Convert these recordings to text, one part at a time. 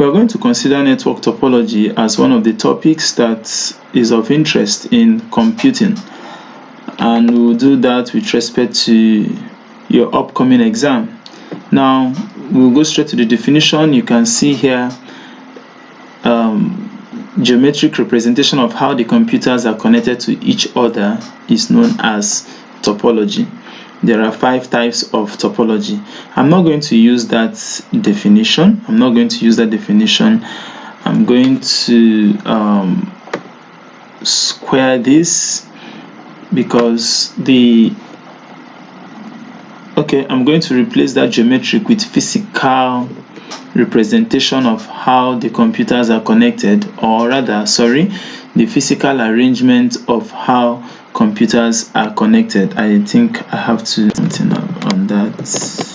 We are going to consider network topology as one of the topics that is of interest in computing, and we'll do that with respect to your upcoming exam. Now, we'll go straight to the definition. You can see here geometric representation of how the computers are connected to each other is known as topology. There are 5 types of topology. I'm not going to use that definition. I'm going to square this because I'm going to replace that geometric with physical representation of how the computers are connected, or rather, the physical arrangement of how computers are connected. I think I have to do something on that.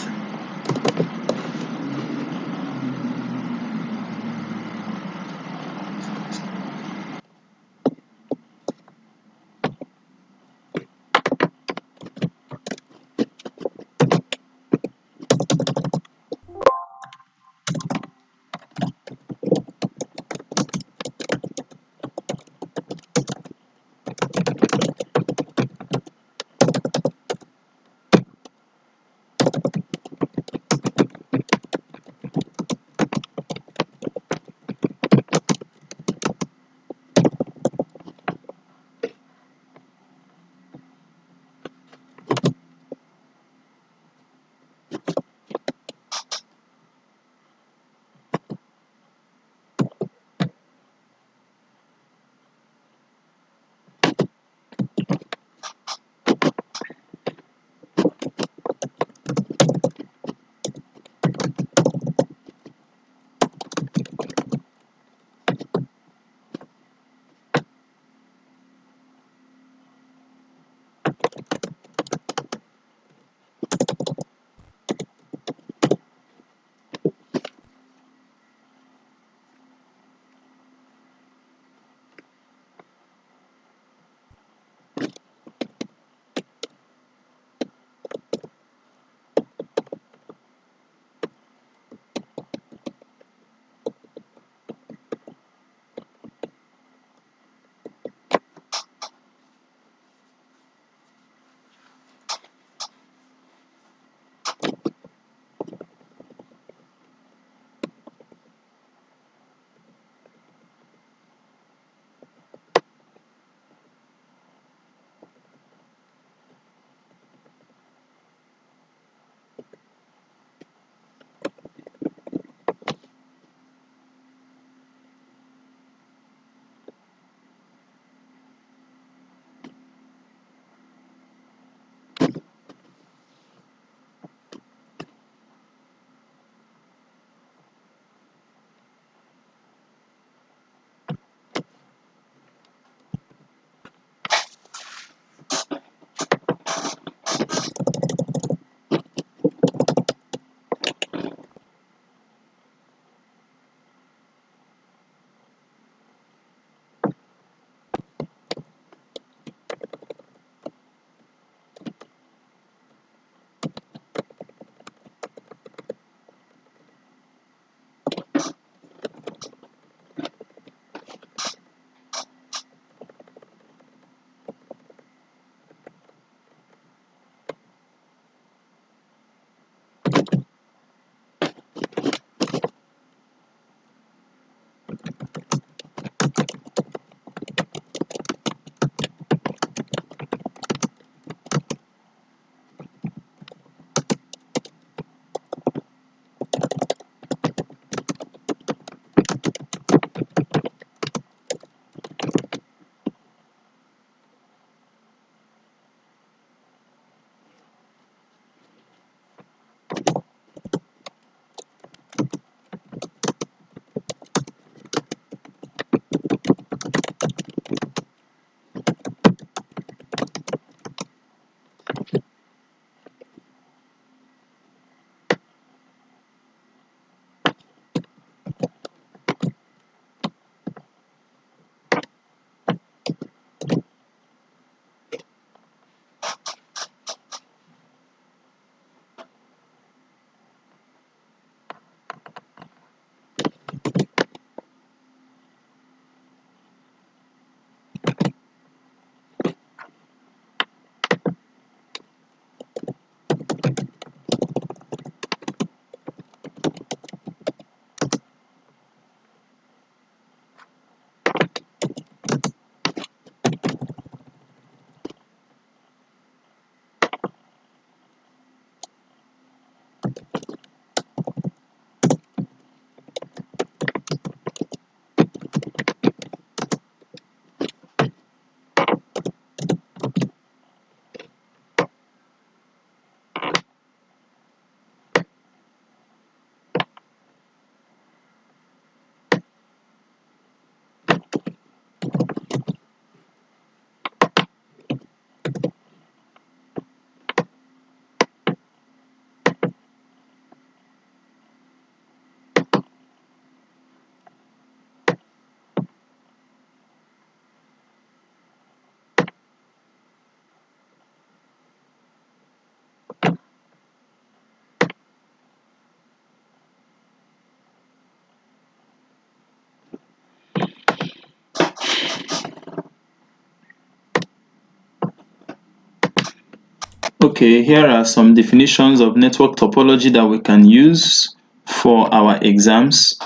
Okay, here are some definitions of network topology that we can use for our exams.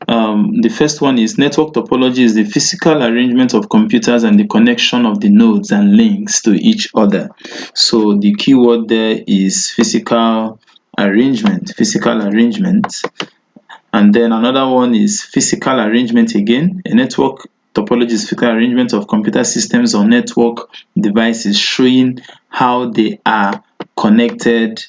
The first one is network topology is the physical arrangement of computers and the connection of the nodes and links to each other. So the keyword there is physical arrangement, physical arrangement. And then another one is physical arrangement again. A network topology is physical arrangement of computer systems or network devices showing how they are connected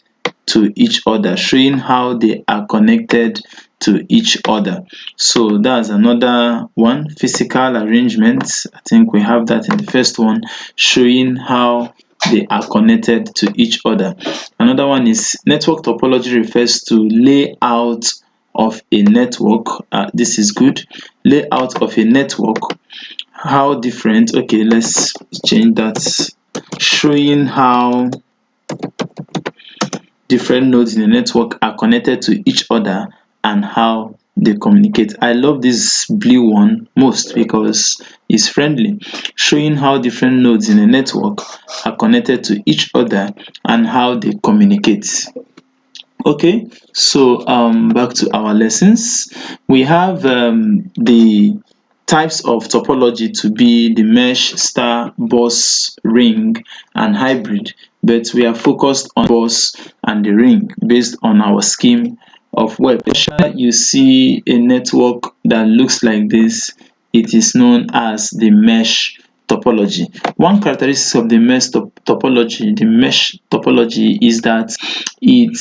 to each other, showing how they are connected to each other. So that's another one, physical arrangement. I think we have that in the first one, showing how they are connected to each other. Another one is network topology refers to layout of a network. This is good. Layout of a network. How different? Okay, let's change that. Showing how different nodes in a network are connected to each other and how they communicate. I love this blue one most because it's friendly, showing how different nodes in a network are connected to each other and how they communicate. Okay, so back to our lessons. We have the types of topology to be the mesh, star, bus, ring, and hybrid, but we are focused on bus and the ring based on our scheme of work. You see a network that looks like this, it is known as the mesh topology. One characteristic of the mesh topology is that it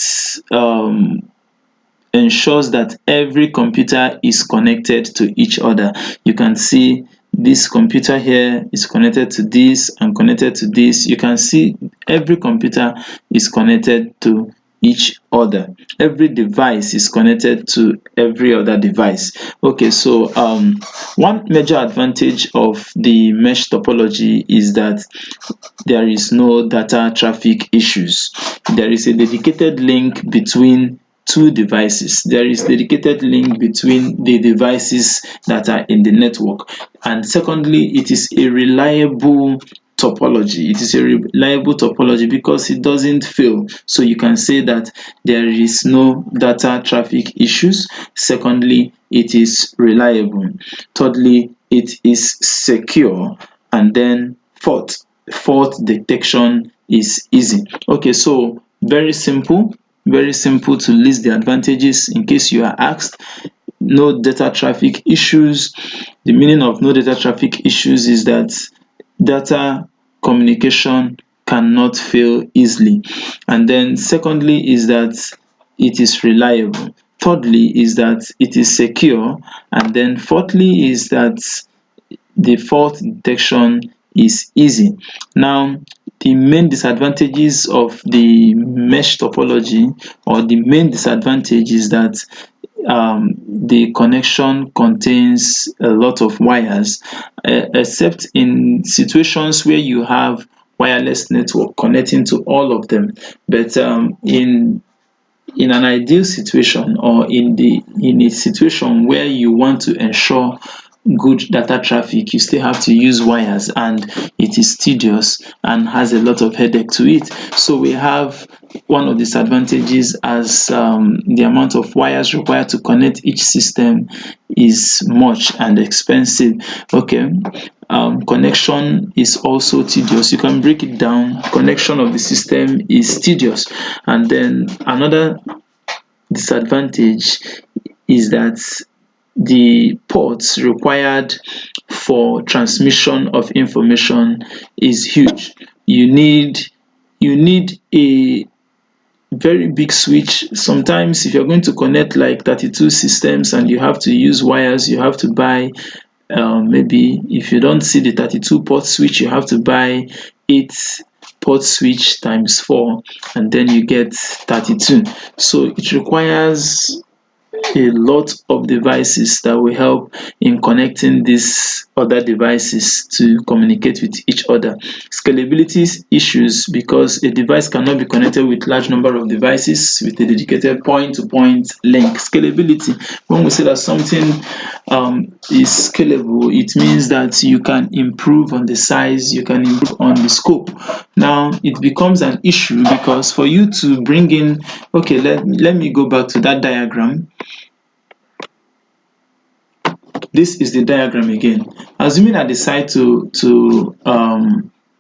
ensures that every computer is connected to each other. You can see this computer here is connected to this and connected to this. You can see every computer is connected to each other. Every device is connected to every other device. Okay, so one major advantage of the mesh topology is that there is no data traffic issues. There is a dedicated link between two devices. There is dedicated link between the devices that are in the network. And secondly, it is a reliable topology. It is a reliable topology because it doesn't fail. So you can say that there is no data traffic issues. Secondly, it is reliable. Thirdly, it is secure. And then fault detection is easy. Okay, so very simple to list the advantages in case you are asked. No data traffic issues. The meaning of no data traffic issues is that data communication cannot fail easily. And then secondly is that it is reliable. Thirdly is that it is secure. And then fourthly is that the fault detection is easy. Now, the main disadvantages of the mesh topology, or the main disadvantage, is that the connection contains a lot of wires, except in situations where you have wireless network connecting to all of them. But in an ideal situation, or in a situation where you want to ensure good data traffic, you still have to use wires, and it is tedious and has a lot of headache to it. So we have one of the disadvantages as the amount of wires required to connect each system is much and expensive. Okay, connection is also tedious. You can break it down. Connection of the system is tedious. And then another disadvantage is that the ports required for transmission of information is huge. You need a very big switch. Sometimes if you're going to connect like 32 systems and you have to use wires, you have to buy maybe if you don't see the 32 port switch, you have to buy 8 port switch times 4, and then you get 32. So it requires a lot of devices that will help in connecting these other devices to communicate with each other. Scalability issues, because a device cannot be connected with large number of devices with a dedicated point-to-point link. Scalability, when we say that something is scalable, it means that you can improve on the size, you can improve on the scope. Now it becomes an issue because for you to bring in, okay, let me go back to that diagram. This is the diagram again. Assuming I decide to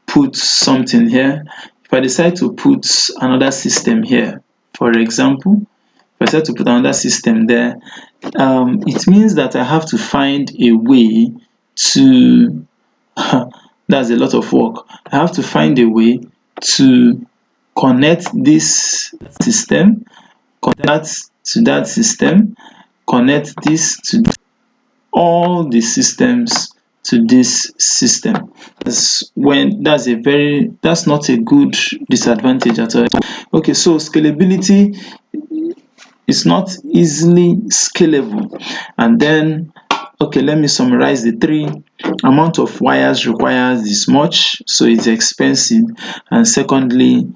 put something here, if I decide to put another system here, for example, if I decide to put another system there, it means that I have to find a way to that's a lot of work. I have to find a way to connect this system, connect to that system, connect this to all the systems to this system. That's not a good disadvantage at all. Okay, so scalability is not easily scalable. And then, okay, let me summarize the three. Amount of wires required is much, so it's expensive. And secondly,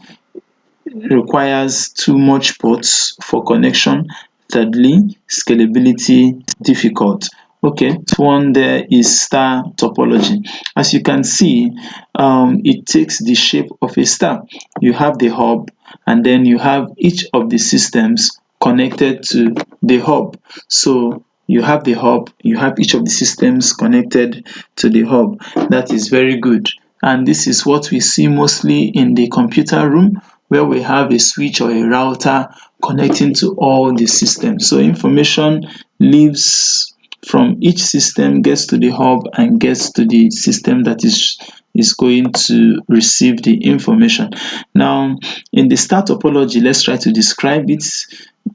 requires too much ports for connection. Thirdly, scalability difficult. Okay, this one there is star topology. As you can see, it takes the shape of a star. You have the hub, and then you have each of the systems connected to the hub. So you have the hub, you have each of the systems connected to the hub. That is very good. And this is what we see mostly in the computer room, where we have a switch or a router connecting to all the systems. So information leaves from each system, gets to the hub and gets to the system that is going to receive the information. Now, in the star topology, let's try to describe it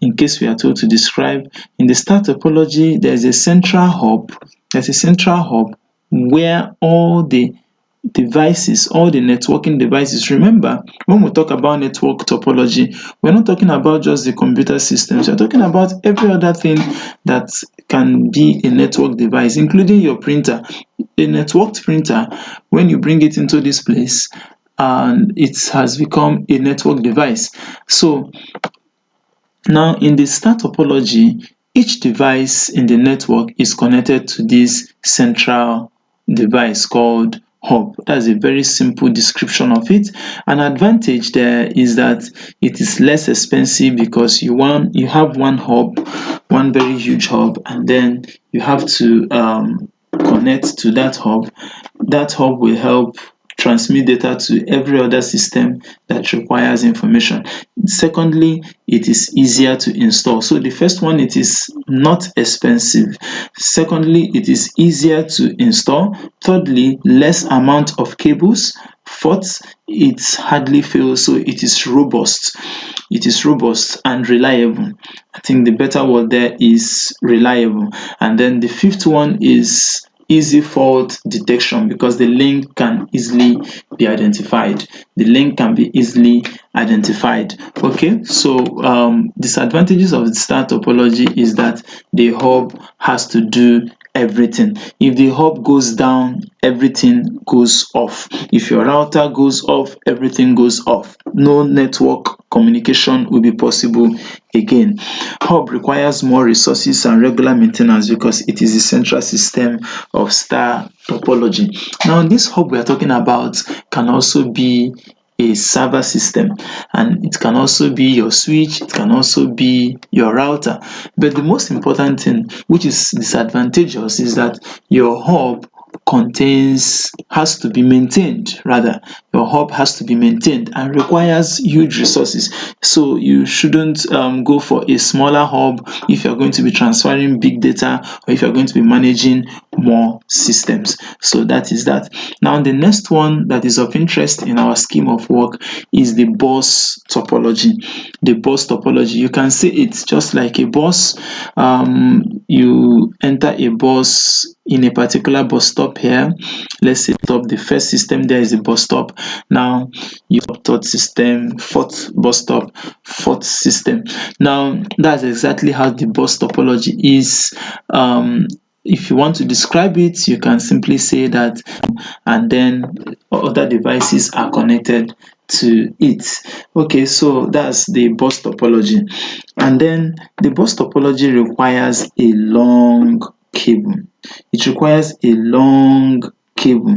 in case we are told to describe. In the star topology, there's a central hub. There's a central hub where all the devices, all the networking devices. Remember, when we talk about network topology, we're not talking about just the computer systems. We're talking about every other thing that can be a network device, including your printer. A networked printer, when you bring it into this place, and it has become a network device. So now in the star topology, each device in the network is connected to this central device called hub. That's a very simple description of it. An advantage there is that it is less expensive because you have one hub, one very huge hub, and then you have to connect to that hub. That hub will help transmit data to every other system that requires information. Secondly, it is easier to install. So the first one, it is not expensive. Secondly, it is easier to install. Thirdly, less amount of cables. Fourth, it hardly fails, so it is robust. It is robust and reliable. I think the better word there is reliable. And then the fifth one is easy fault detection, because the link can easily be identified. The link can be easily identified. Okay, so disadvantages of the star topology is that the hub has to do everything. If the hub goes down, everything goes off. If your router goes off, everything goes off. No network communication will be possible again. Hub requires more resources and regular maintenance because it is the central system of star topology. Now, this hub we are talking about can also be a server system, and it can also be your switch, it can also be your router. But the most important thing, which is disadvantageous, is that your hub has to be maintained. Rather, your hub has to be maintained and requires huge resources. So you shouldn't go for a smaller hub if you're going to be transferring big data, or if you're going to be managing more systems. So that is that. Now the next one that is of interest in our scheme of work is the bus topology. The bus topology, you can see it's just like a bus. You enter a bus in a particular bus stop here. Let's say stop, the first system there is a bus stop. Now you have third system, fourth bus stop, fourth system. Now that's exactly how the bus topology is. If you want to describe it, you can simply say that, and then other devices are connected to it. Okay, so that's the bus topology. And then the bus topology requires a long cable. It requires a long cable.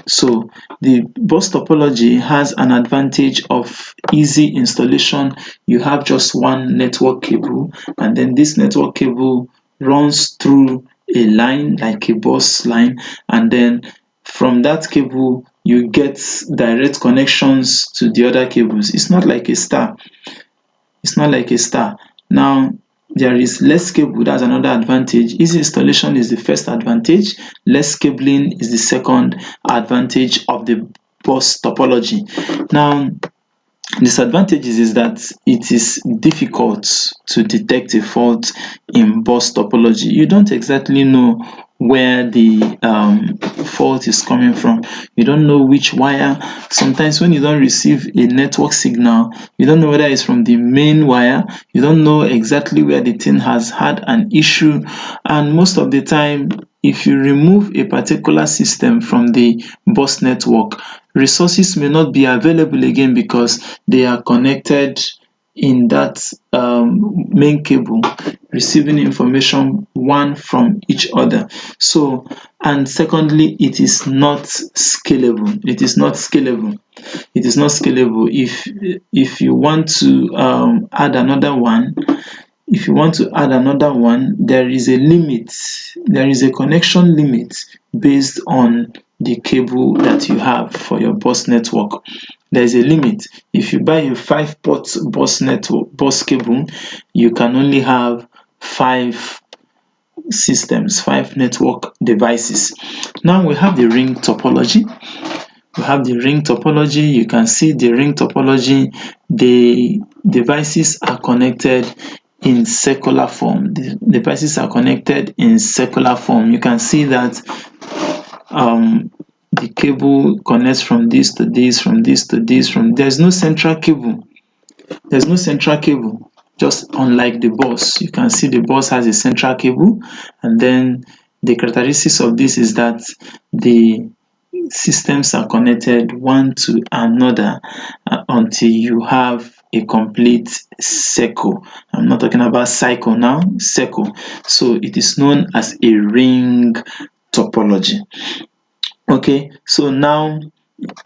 So the bus topology has an advantage of easy installation. You have just one network cable, and then this network cable runs through a line like a bus line, and then from that cable you get direct connections to the other cables. It's not like a star. It's not like a star. Now there is less cable. That's another advantage. Easy installation is the first advantage. Less cabling is the second advantage of the bus topology. Now disadvantages is that it is difficult to detect a fault in bus topology. You don't exactly know where the fault is coming from. You don't know which wire. Sometimes when you don't receive a network signal, you don't know whether it's from the main wire. You don't know exactly where the thing has had an issue. And most of the time, if you remove a particular system from the bus network, resources may not be available again because they are connected in that main cable, receiving information one from each other. So, and secondly, it is not scalable. It is not scalable. It is not scalable. If you want to add another one, if you want to add another one, there is a limit. There is a connection limit based on the cable that you have for your bus network. There is a limit. If you buy a 5-port bus cable, you can only have 5 systems, 5 network devices. Now we have the ring topology. We have the ring topology. You can see the ring topology. The devices are connected in circular form. The devices are connected in circular form. You can see that the cable connects from this to this, from this to this, there's no central cable. There's no central cable. Just unlike the bus, you can see the bus has a central cable, and then the characteristics of this is that the systems are connected one to another until you have a complete circle. I'm not talking about cycle now, circle. So it is known as a ring topology. Okay, so now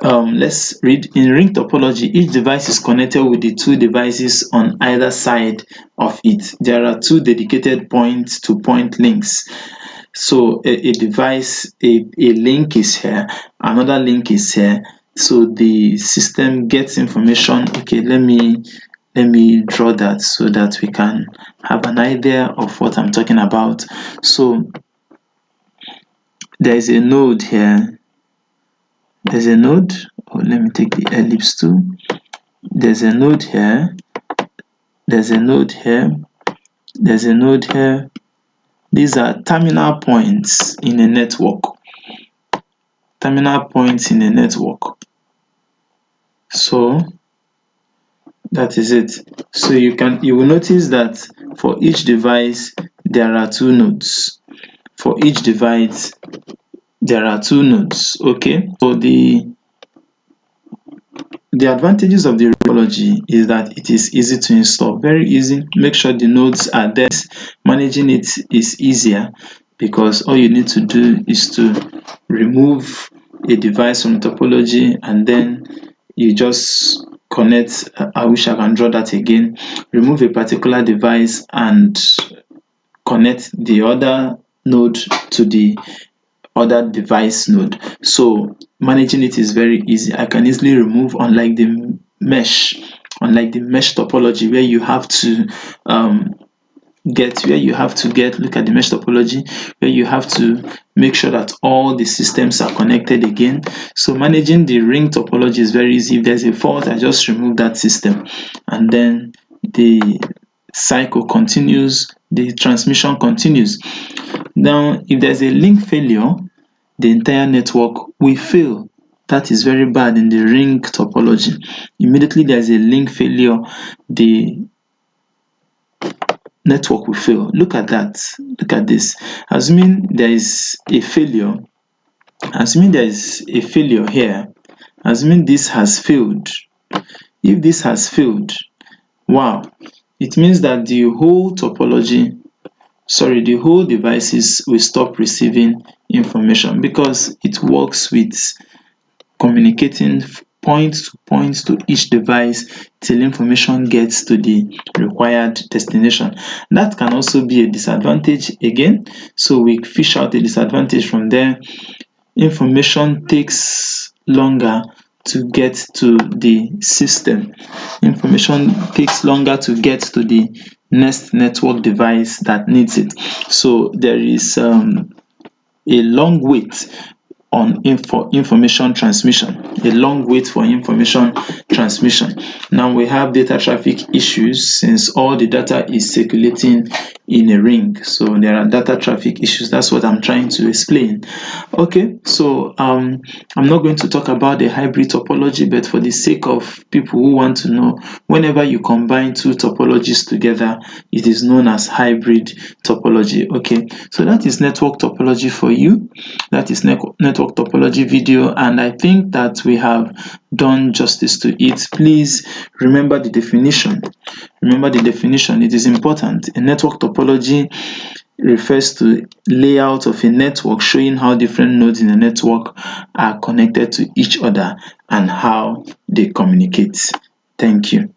let's read. In ring topology, each device is connected with the 2 devices on either side of it. There are 2 dedicated point-to-point links. So a device, a link is here, another link is here. So the system gets information. Okay, let me draw that so that we can have an idea of what I'm talking about. So there is a node here. There's a node. Oh, let me take the ellipse tool. There's a node here. There's a node here. There's a node here. These are terminal points in a network. Terminal points in a network. So that is it. So you will notice that for each device there are 2 nodes. For each device there are 2 nodes. Okay, so the advantages of the topology is that it is easy to install, very easy. Make sure the nodes are there. Managing it is easier because all you need to do is to remove a device from topology, and then you just connect. I wish I can draw that again. Remove a particular device and connect the other node to the other device node. So managing it is very easy. I can easily remove, unlike the mesh topology where you have to look at the mesh topology where you have to make sure that all the systems are connected again. So managing the ring topology is very easy. If there's a fault, I just remove that system, and then the cycle continues, the transmission continues. Now, if there's a link failure, the entire network will fail. That is very bad in the ring topology. Immediately there's a link failure, the network will fail. Look at that. Look at this. Assuming there is a failure, here, assuming this has failed. If this has failed, wow, it means that the whole devices will stop receiving information, because it works with communicating point to point to each device till information gets to the required destination. That can also be a disadvantage again, so we fish out a disadvantage from there. Information takes longer to get to the system. Information takes longer to get to the next network device that needs it. So there is a long wait on information transmission, a long wait for information transmission. Now we have data traffic issues since all the data is circulating in a ring. So there are data traffic issues. That's what I'm trying to explain. Okay, so I'm not going to talk about the hybrid topology, but for the sake of people who want to know, whenever you combine two topologies together, it is known as hybrid topology. Okay, so that is network topology for you. That is network topology video, and I think that we have done justice to it. Please remember the definition. Remember the definition. It is important. A network topology refers to layout of a network showing how different nodes in a network are connected to each other and how they communicate. Thank you.